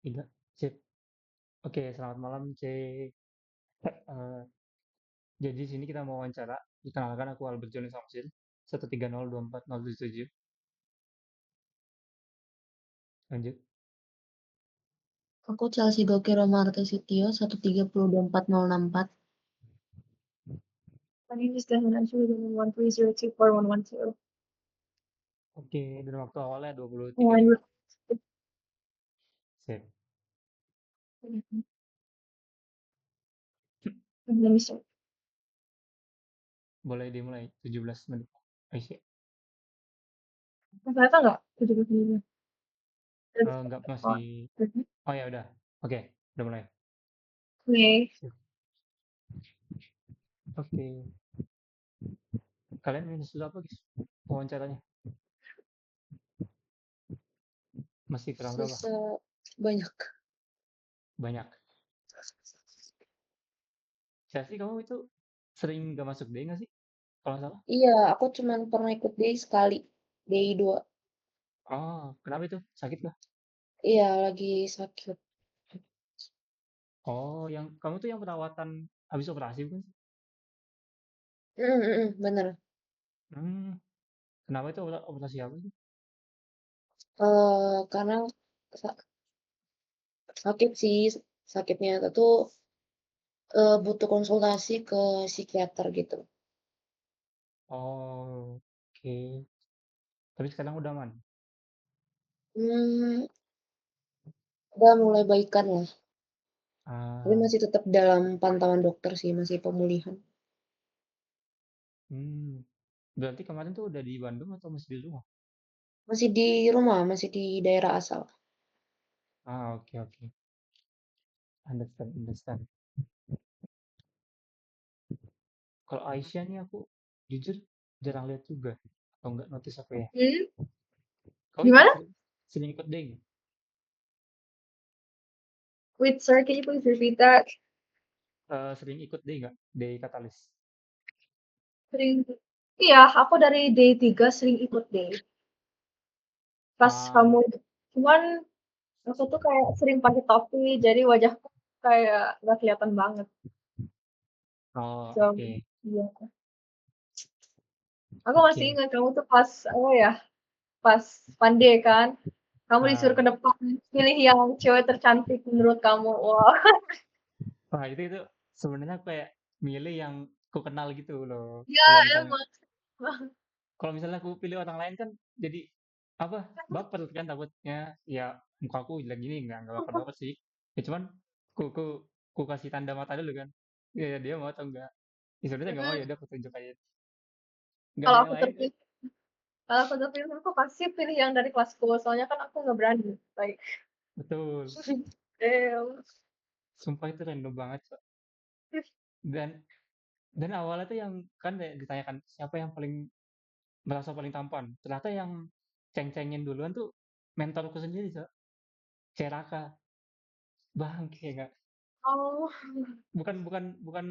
3, sip. Oke, selamat malam, C. Eh, jadi di sini kita mau wawancara. Perkenalkan aku Albert Joni Samsil, 1302407. Lanjut. Aku Chelsea Gokiro Martesitio 1302404. My name is Dahana Ashuri 13024112. Oke, dan waktu awalnya 23 And menit. Sip. let me start. Boleh dimulai 17 menit. Oke. Ternyata nggak 70 menit. Enggak, Oh, masih. Oh ya udah. Oke, udah mulai. oke. Sip. Oke. Kalian minus apa, guys? Wawancaranya masih kurang berapa? Sisa banyak. Banyak. Saya sih kamu itu sering gak masuk D nggak sih? Kalau nggak salah. Iya, aku cuman pernah ikut day sekali. Day 2. Oh, kenapa itu? Sakit kah? Iya, lagi sakit. Oh, yang kamu tuh yang perawatan habis operasi bukan sih? Bener. Hmm, kenapa itu operasi apa sih? Karena sa- sakit sih. Sakitnya itu butuh konsultasi ke psikiater gitu. Oh, oke. Tapi sekarang udah aman. Hmm, udah mulai baikan lah. Tapi Ah, masih tetap dalam pantauan dokter sih, masih pemulihan. hmm. Berarti kemarin tuh udah di Bandung atau masih di rumah? Masih di rumah, masih di daerah asal. Ah, oke oke. Understand, understand. Kalau Aisyah nih aku jujur jarang lihat juga. Atau enggak notice apa ya? Hmm, Kau ikut gimana? sering, sering ikut deh nggak? Wait, sir, can you please repeat that? Sering ikut deh nggak? Day Katalis. Sering, iya, aku dari day 3 sering ikut day. Pas Ah, kamu, cuman aku tuh kayak sering pakai topi, jadi wajahku kayak nggak kelihatan banget. oh So, oke. iya. Aku masih Oke. ingat kamu tuh pas, apa ya, pas pandai kan, kamu disuruh Ah, ke depan, pilih yang cewek tercantik menurut kamu. Wah, wah itu sebenarnya aku kayak milih yang ku kenal gitu loh. ya Kalau misalnya emang. Kalau misalnya aku pilih orang lain kan jadi apa, baper kan takutnya, ya mukaku jelek gini nggak baper-baper sih. Ya cuman ku ku kasih tanda mata dulu kan. Ya dia mau atau enggak. Ya sebenarnya nggak mau, ya Mm, udah aku tunjuk aja. Nggak ada Kalau yang aku lain kan. terpilih Kalau aku terpilih aku pasti pilih yang dari kelasku, soalnya kan aku nggak berani, like Betul. damn. Sumpah itu random banget, Cok. Dan awalnya tuh yang kan kayak ditanyakan siapa yang paling merasa paling tampan. Ternyata yang ceng-cengin duluan tuh mentorku sendiri, Cok. Ceraka. Bangke nggak. Oh, Bukan bukan bukan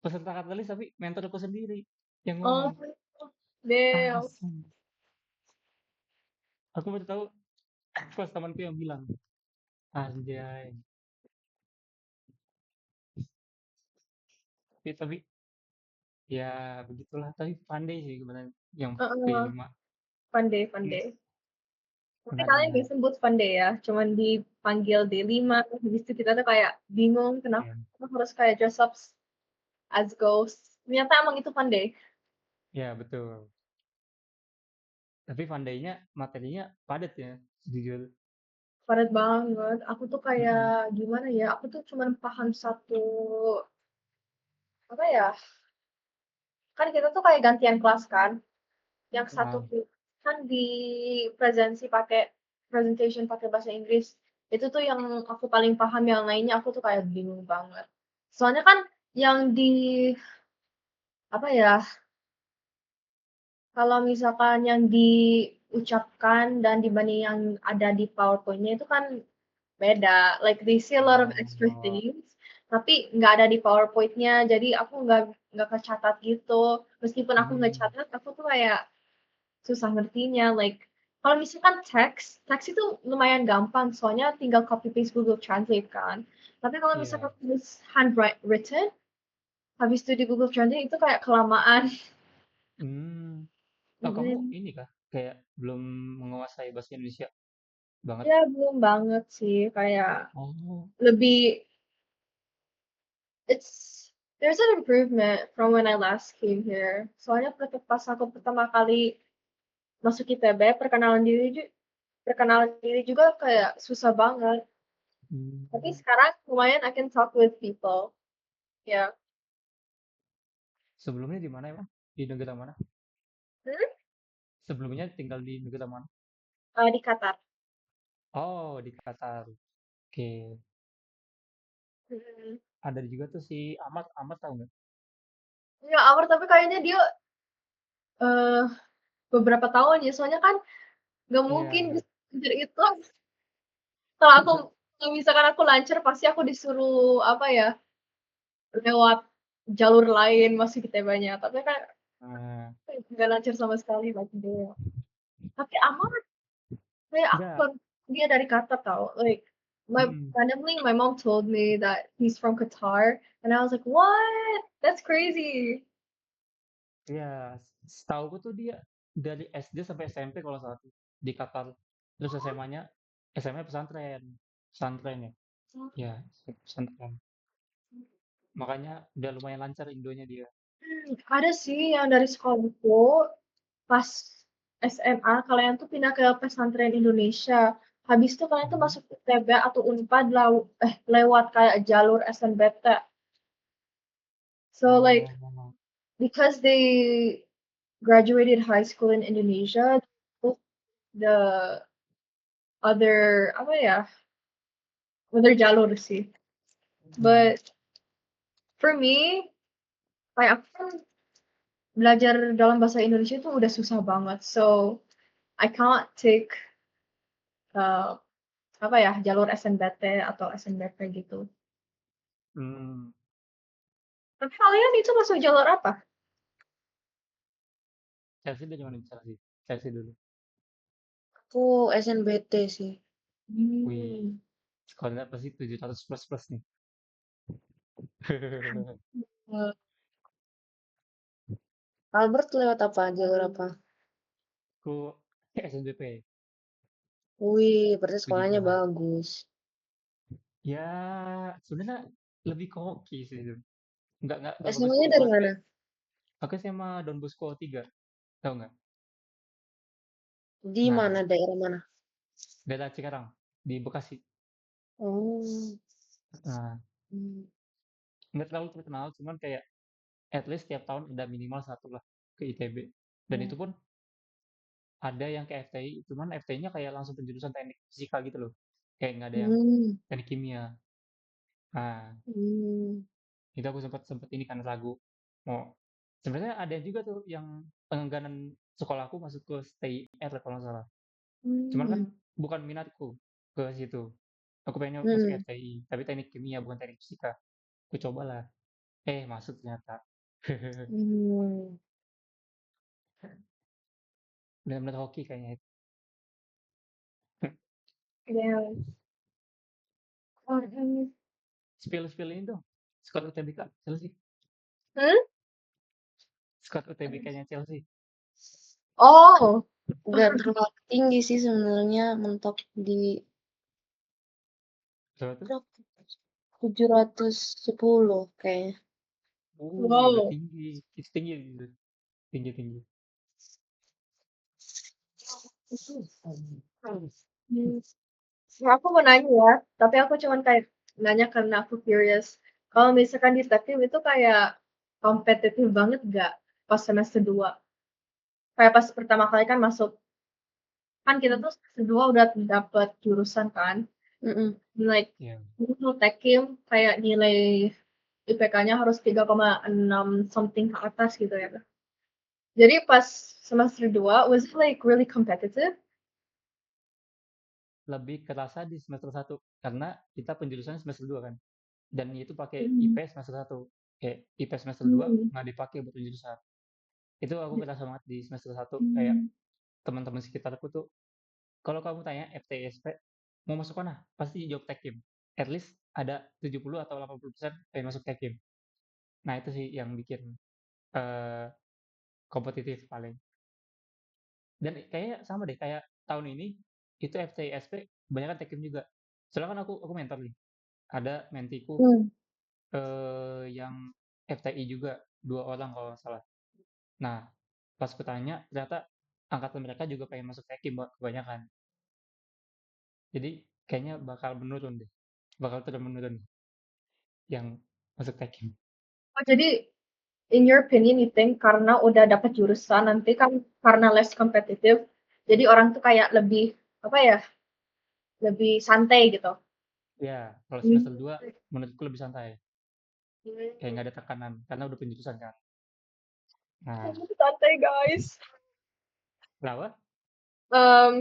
peserta katalis tapi mentorku sendiri yang oh, ngomong. damn. Asem. Aku baru tahu pas temanku yang bilang. Anjay. Tapi ya begitulah. Tapi pandai sih sebenarnya yang Heeh, P5. pandai, Hmm, pandai. Tapi menarik kalian nggak menarik. sebut pandai ya, cuman dipanggil D5, habis itu kita tuh kayak bingung kenapa Ya, kita harus kayak dress up as ghost. Ternyata emang itu pandai. ya betul. Tapi pandainya materinya padat ya, jujur. Padat banget. Aku tuh kayak Mm-mm. gimana ya? Aku tuh cuman paham satu apa ya? Kan kita tuh kayak gantian kelas kan. Yang satu Ah, kan di presentation pakai bahasa Inggris. Itu tuh yang aku paling paham, yang lainnya aku tuh kayak bingung banget. Soalnya kan yang di apa ya, kalau misalkan yang diucapkan dan dibanding yang ada di PowerPoint-nya itu kan beda. Like they say a lot of extra oh, things, tapi nggak ada di PowerPoint-nya. Jadi aku nggak kecatat gitu. Meskipun aku nggak mm, catat, aku tuh kayak susah ngertinya. Like Kalau misalkan teks itu lumayan gampang soalnya tinggal copy paste Google Translate kan. Tapi kalau misalkan Iya. tulis written, habis itu di Google Translate itu kayak kelamaan. Mmm. Oh, kamu Mhm. ini kah, kayak belum menguasai bahasa Indonesia banget? Ya belum banget sih, kayak Oh. lebih it's there's an improvement from when I last came here. Soalnya pas aku pertama kali masuk ITB, perkenalan diri juga kayak susah banget. Tapi Mmm. sekarang lumayan I can talk with people. Ya. Sebelumnya di mana emang? Di negara mana? Hmm? Sebelumnya tinggal di negara mana? Di Qatar. Oh, di Qatar. Oke. Mhm. Ada juga tuh si Ahmad, Ahmad tahu nggak? Ya ampun, tapi kayaknya dia, eee, beberapa tahun ya, soalnya kan nggak mungkin Iya. bisa sekejar itu. Kalau aku kalau misalkan aku lancar pasti aku disuruh, apa ya, lewat jalur lain masuk ITB-nya, tapi kan Nah, nggak lancar sama sekali like dia. Tapi aman, kayak aku enggak, baru dia dari Qatar tahu, like mhm, randomly my mom told me that he's from Qatar and I was like, "What? That's crazy." iya, setahuku tuh dia dari SD sampai SMP kalau nggak salah tuh, di Qatar. Terus SMA-nya, SMA pesantren, pesantren ya? Iya, pesantren. Makanya udah lumayan lancar Indonya dia. Ada sih yang dari sekolahku pas SMA kalian tuh pindah ke pesantren Indonesia. Habis itu kalian tuh Mhm. masuk ITB atau Unpad lewat kayak jalur SNBT. So like Oh, because they graduated high school in Indonesia, the apa ya, other jalur sih. mmm, But for me, kayak aku kan belajar dalam bahasa Indonesia itu udah susah banget. So I can't take uh, apa ya, jalur SNBT atau SNBP gitu. mmm, Tapi kalian itu masuk jalur apa? Chelsea dari mana Chelsea? Chelsea dulu. Aku SNBT sih. Wih, Mmm. skornya pasti 700 plus plus nih. Eee, Albert lewat apa? Jalur apa? Aku SNBP Wih, berarti sekolahnya 700. bagus. Ya, sebenarnya lebih ke hoki sih itu. Nggak SMA-nya bagus-bagus dari banget mana? kayak aku SMA Don Bosco 3, tahu nggak? Di mana? Nah, Daerah mana? daerah Cikarang di Bekasi. Oh. Nah, Hmm. nggak terlalu terkenal, cuman kayak at least tiap tahun ada minimal satu lah ke ITB. Dan itu pun ada yang ke FTI, cuman FTI-nya kayak langsung penjurusan teknik fisika gitu loh. Kayak nggak ada yang Hmm. teknik kimia. Nah, Hmm. itu aku sempet sempet ini kan ragu. Mau sebenarnya ada juga tuh yang pengengganan sekolahku masuk ke STI R kalau nggak salah. Cuman kan Hmm. bukan minatku ke situ. Aku pengennya masuk Hmm. FTI, tapi teknik kimia bukan teknik fisika. Aku cobalah, masuk ternyata. Hmm. Benar-benar hoki kayaknya itu. iya. Mhm. Spill-spill ini dong, skor UTBK Chelsea. Hmm? Skor UTBK-nya Chelsea. Oh, Nggak terlalu tinggi sih sebenarnya, mentok di Berapa tuh? berapa? 710 kayaknya. Udah wow. tinggi. Itu tinggi itu. Tinggi-tinggi. Mmm, aku mau nanya ya, tapi aku cuman kayak nanya karena aku curious. Kalau misalkan di Stakim itu kayak kompetitif banget nggak pas semester 2? Kayak pas pertama kali kan masuk, kan kita tuh semester 2 udah dapet jurusan kan, Mm-mm. like Iya. untuk Tekim kayak nilai IPK-nya harus 3,6 something ke atas gitu ya. Jadi pas semester 2 was it like really competitive? Lebih kerasa di semester satu karena kita penjurusannya semester 2 kan. Dan itu pakai Mmm, IP semester satu. Kayak IP semester 2 mmm, nggak dipakai buat penjurusan. Itu aku kerasa banget di semester satu kayak mmm, teman-teman sekitarku tuh Kalau kamu tanya FTISP, mau masuk mana? Pasti jawab Tekim. At least ada 70 atau 80% pengen masuk Tekim. Nah, itu sih yang bikin eh, kompetitif paling. Dan kayaknya sama deh, kayak tahun ini itu FTISP kebanyakan Tekim juga. Soalnya kan aku mentor nih. Ada mentiku Hmm. yang FTI juga, 2 orang kalau nggak salah. Nah, pas kutanya ternyata angkatan mereka juga pengen masuk Tekim kebanyakan. Jadi kayaknya bakal menurun deh. Bakal terus menurun yang masuk Tekim. Oh, jadi in your opinion you think karena udah dapat jurusan nanti kan karena less kompetitif, jadi orang tuh kayak lebih apa ya, lebih santai gitu. Ya, kalau Hmm. semester 2 menurutku lebih santai. Kayak nggak ada tekanan karena udah penjurusan kan. Nah, Santai guys. kenapa?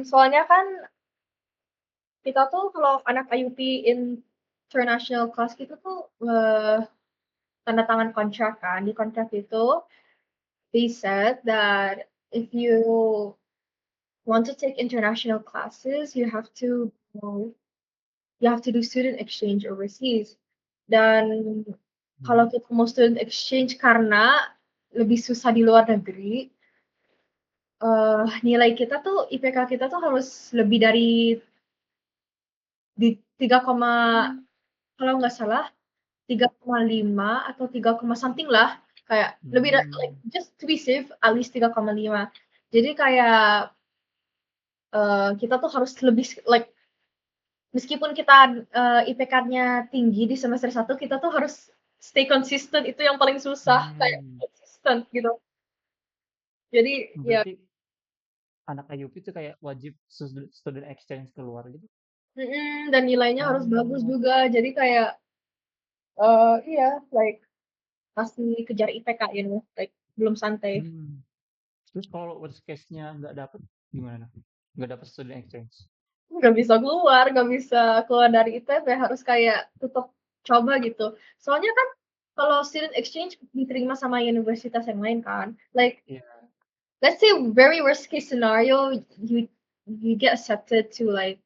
Soalnya kan kita tuh kalau anak IUP international class gitu tuh tanda tangan kontrak kan. Di kontrak itu they said that if you want to take international classes, you have to do student exchange overseas. Dan kalau Hmm. kita mau student exchange karena lebih susah di luar negeri, nilai kita tuh IPK kita tuh harus lebih dari di 3, kalau nggak salah 3,5 atau 3, something lah, kayak lebih like Hmm. just to be safe at least 3,5. Jadi kayak kita tuh harus lebih like meskipun kita IPK-nya tinggi di semester 1, kita tuh harus stay consistent, itu yang paling susah, kayak Hmm. konsisten gitu. Jadi ya, Berarti anak IUP itu kayak wajib student exchange keluar gitu. dan nilainya harus bagus Oh. juga. Jadi kayak iya like masih kejar IPK, like belum santai. Hmm. Terus kalau worst case-nya nggak dapet gimana? Nggak dapet student exchange. Nggak bisa keluar dari ITB, harus kayak tetap coba gitu. Soalnya kan kalau student exchange diterima sama universitas yang lain kan. Like Iya. let's say very worst case scenario, you get accepted to like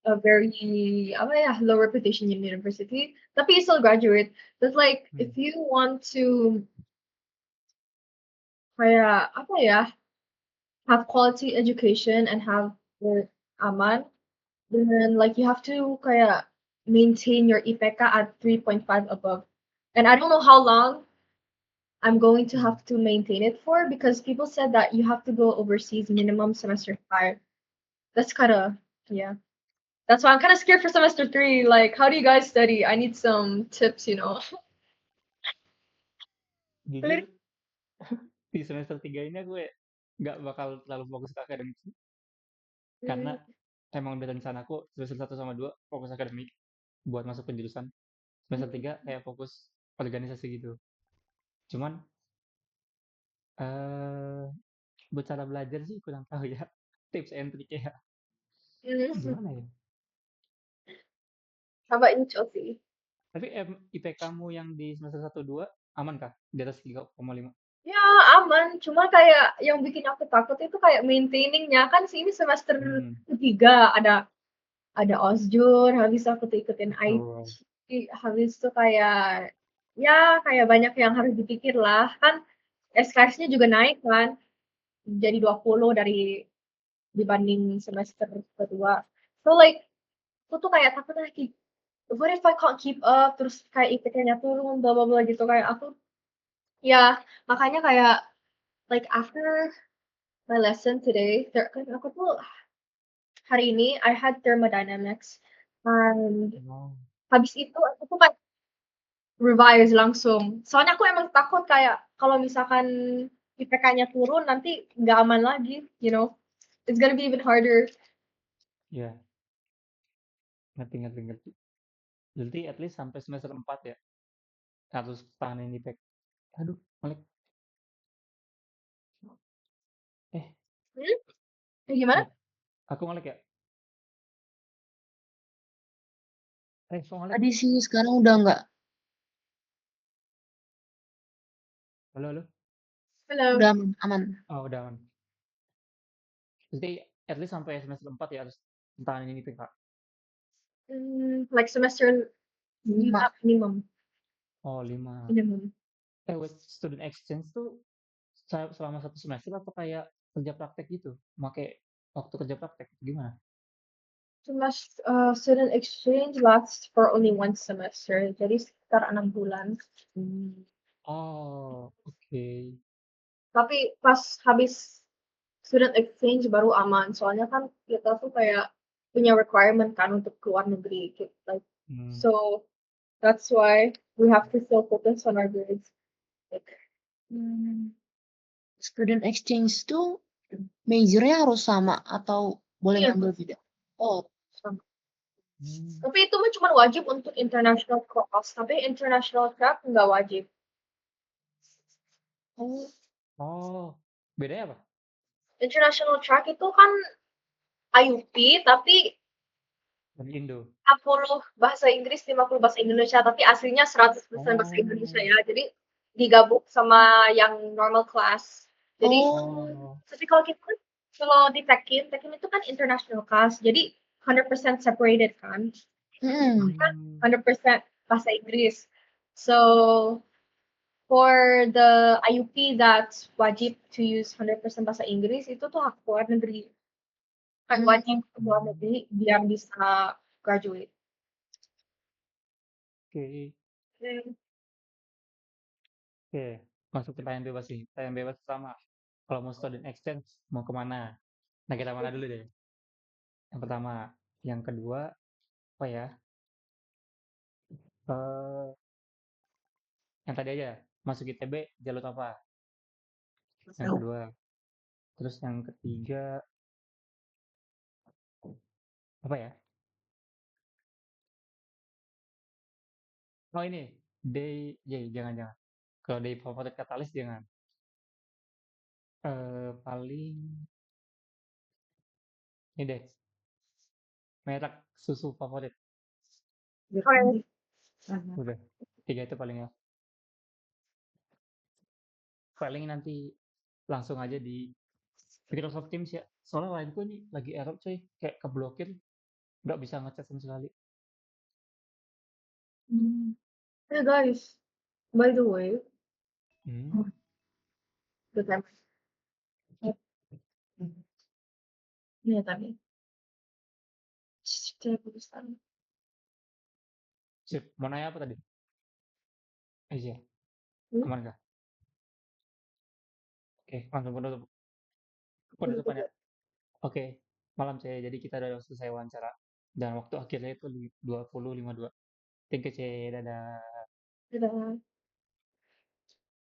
a very apa ya, low reputation university, tapi you still graduate. But like Hmm. if you want to kayak apa ya, have quality education and have aman, then like you have to kayak maintain your IPK at 3.5 above. And I don't know how long I'm going to Hmm. have to maintain it for because people said that you have to go overseas minimum semester 5. That's kind of, yeah. That's why I'm kind of scared for semester 3. Like, how do you guys study? I need some tips. Jujur di semester 3 ini gue nggak bakal terlalu fokus ke akademik sih. Karena Mm, emang udah rencanaku semester 1 sama 2 fokus akademik buat masuk penjurusan. Semester 3 kayak fokus organisasi gitu. Cuman eh buat cara belajar sih kurang tahu ya. Tips and trick-nya mm. gimana ya? How about you, Chelsea? Tapi IPK-mu yang di semester 1 2 aman kah? Di atas 3,5? Ya, aman. Cuma kayak yang bikin aku takut itu kayak maintaining-nya. Kan sini semester Hmm, ketiga ada Osjur, habis aku tuh ikutin betul. IT, habis itu kayak ya kayak banyak yang harus dipikir lah. Kan SKS-nya juga naik kan, jadi 20 dibanding semester kedua. So like aku tuh kayak takut lagi, what if I can't keep up, terus kayak IPK-nya turun, bla bla bla gitu. Kayak aku ya makanya kayak like after my lesson today, kan aku tuh hari ini I had thermodynamics, and Oh, habis itu aku tuh kayak revise langsung. Soalnya aku emang takut kayak kalau misalkan IPK-nya turun nanti nggak aman lagi. It's gonna be even harder. ya, ngerti ngerti ngerti. Berarti at least sampai semester 4 ya harus tahanin IPK. Aduh, Melek. Eh, Hmm? Gimana? Melek. Aku Melek ya? Kok Melek? Tadi sih sekarang udah enggak. Halo, halo? Halo. Udah aman, aman. Oh, udah aman. Berarti at least sampai semester 4 ya harus tentang ini IPK. Like semester 5 minimum. Oh, 5. Minimum. With student exchange tuh selama 1 semester apa kayak kerja praktek gitu? Make waktu kerja praktek gimana? Student exchange lasts for only 1 semester, jadi sekitar 6 bulan. Oh, oke. Tapi pas habis student exchange baru aman, soalnya kan kita tuh kayak punya requirement kan untuk keluar negeri, like Hmm. so that's why we have to still focus on our grades. Like, Student exchange tuh majornya harus sama atau boleh Iya. ngambil beda? Oh, sama. Hmm. Tapi itu mah cuma wajib untuk international class, tapi international track nggak wajib. Oh, bedanya apa? International track itu kan IUP, tapi Dari Indo. 40 bahasa Inggris, 50 bahasa Indonesia, tapi aslinya 100% bahasa Indonesia Oh. ya. Jadi digabung sama yang normal class. Jadi Oh. tapi kalau kita kan kalau di Tekim itu kan international class. Jadi 100% separated kan. Hmm. 100% bahasa Inggris. So for the IUP that's wajib to use 100% bahasa Inggris itu tuh hak luar negeri. Kan wajib ke luar negeri biar bisa graduate. Oke. Hmm. Oke, masuk pertanyaan bebas nih. Pertanyaan bebas pertama. Kalau mau student exchange, mau kemana? Nah, kita mana dulu deh? Yang pertama. Yang kedua, apa ya? Eh, yang tadi aja, masuk ITB, jalur apa? Yang kedua. Terus yang ketiga, apa ya? Oh ini, jangan-jangan. Kalau day favorit katalis jangan. Paling ini deh, merek susu favorit. Udah, 3 itu paling ya. Paling nanti langsung aja di Microsoft Teams ya. Soalnya lainku ini lagi error coy, kayak keblokir, nggak bisa ngechat sama sekali. Hey guys, by the way, Hmm. good time. Iya tadi. Saya perusahaan. Sip, mau nanya apa tadi? Iya, Hmm? aman kah? Oke, langsung penutupan ya. Oke, malam C. Jadi kita udah selesai wawancara. Dan waktu akhirnya itu di 20.52. Thank you C, dadah. Dadah.